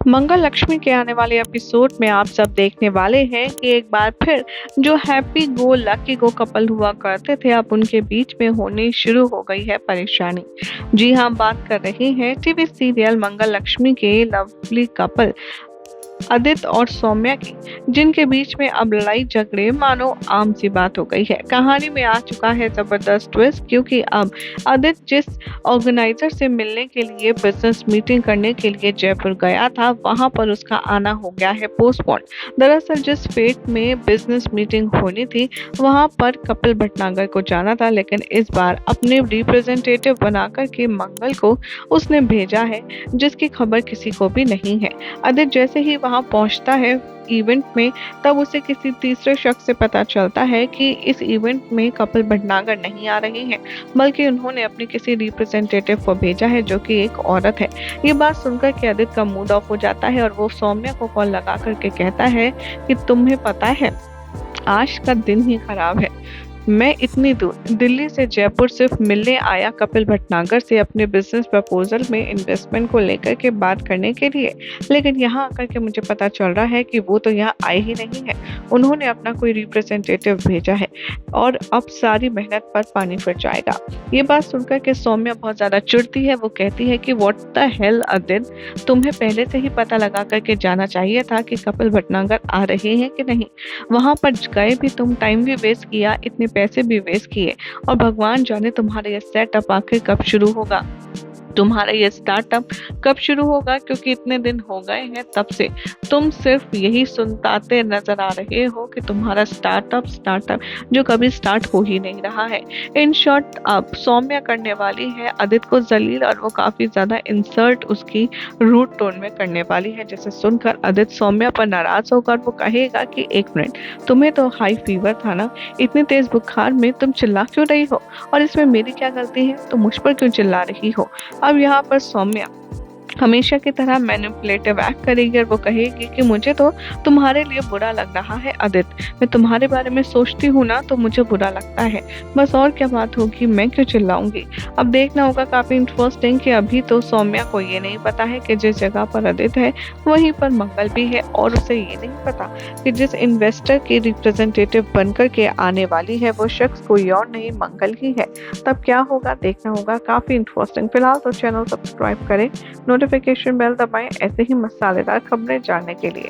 मंगल लक्ष्मी के आने वाले एपिसोड में आप सब देखने वाले हैं कि एक बार फिर जो हैप्पी गो लकी गो कपल हुआ करते थे, अब उनके बीच में होनी शुरू हो गई है परेशानी। जी हाँ, बात कर रहे हैं टीवी सीरियल मंगल लक्ष्मी के लवली कपल आदित्य और सौम्या की, जिनके बीच में अब लड़ाई झगड़े मानो आम सी बात हो गई है। कहानी में आ चुका है जबरदस्त ट्विस्ट, क्योंकि अब आदित्य जिस ऑर्गेनाइजर से मिलने के लिए बिजनेस मीटिंग करने के लिए जयपुर गया था, वहां पर उसका आना हो गया है पोस्टपोन। दरअसल जिस फेट में बिजनेस मीटिंग होनी थी, वहां पर कपिल भटनागर को जाना था, लेकिन इस बार अपने रिप्रेजेंटेटिव बनाकर के मंगल को उसने भेजा है, जिसकी खबर किसी को भी नहीं है। आदित्य जैसे ही वहां पहुंचता है इवेंट में, तब उसे किसी तीसरे शख्स से पता चलता है कि इस इवेंट में कपिल भटनागर नहीं आ रहे हैं, बल्कि उन्होंने अपने किसी रिप्रेजेंटेटिव को भेजा है, जो कि एक औरत है। ये बात सुनकर के आदित्य का मूड ऑफ हो जाता है और वो सौम्या को कॉल लगा करके कहता है कि तुम्हें पता है, आज का दिन ही खराब है। मैं इतनी दूर दिल्ली से जयपुर सिर्फ मिलने आया कपिल भटनागर से अपने बिजनेस प्रपोजल में इन्वेस्टमेंट को लेकर के बात करने के लिए, लेकिन यहाँ आकर के मुझे पता चल रहा है कि वो तो यहाँ आए ही नहीं है। उन्होंने अपना कोई रिप्रेजेंटेटिव भेजा है और अब सारी मेहनत पर पानी फिर जाएगा। ये बात सुनकर के सौम्या बहुत ज्यादा चिढ़ती है। वो कहती है कि व्हाट द हेल आदित्य, तुम्हें पहले से ही पता लगा करके जाना चाहिए था कि कपिल भटनागर आ रहे हैं कि नहीं। वहां पर गए भी तुम, टाइम भी वेस्ट किया, इतने पैसे भी वेस्ट किए, और भगवान जाने तुम्हारा ये सेटअप आखिर कब शुरू होगा, तुम्हारा ये स्टार्टअप कब शुरू होगा, क्योंकि इतने दिन हो गए हैं तब से तुम सिर्फ यही सुनताते नजर आ रहे हो कि तुम्हारा स्टार्टअप जो कभी स्टार्ट हो ही नहीं रहा है। इन शॉर्ट अब सौम्या करने वाली है आदित्य को जलील, और वो काफी ज्यादा इंसल्ट उसकी रूट टोन में करने वाली है, जिसे सुनकर आदित्य सौम्या पर नाराज होकर वो कहेगा कि एक मिनट, तुम्हें तो हाई फीवर था ना, इतने तेज बुखार में तुम चिल्ला क्यों रही हो, और इसमें मेरी क्या गलती है, तुम मुझ पर क्यों चिल्ला रही हो। अब यहाँ पर सौम्या हमेशा की तरह मैनिपुलेटिव एक्ट करेगी और वो कहेगी कि मुझे तो तुम्हारे लिए बुरा लग रहा है आदित्य, मैं तुम्हारे बारे में सोचती हूँ ना तो मुझे बुरा लगता है, बस और क्या बात होगी, मैं क्यों चिल्लाऊंगी। अब देखना होगा काफी इंटरेस्टिंग कि अभी तो सौम्या को ये नहीं पता है कि जिस जगह पर आदित्य है वहीं पर मंगल भी है, और उसे ये नहीं पता कि जिस इन्वेस्टर की रिप्रेजेंटेटिव बनकर के आने वाली है वो शख्स कोई और नहीं मंगल ही है। तब क्या होगा देखना होगा, काफी इंटरेस्टिंग। फिलहाल तो चैनल सब्सक्राइब करें, नोटिफिकेशन बेल दबाएं ऐसे ही मसालेदार खबरें जानने के लिए।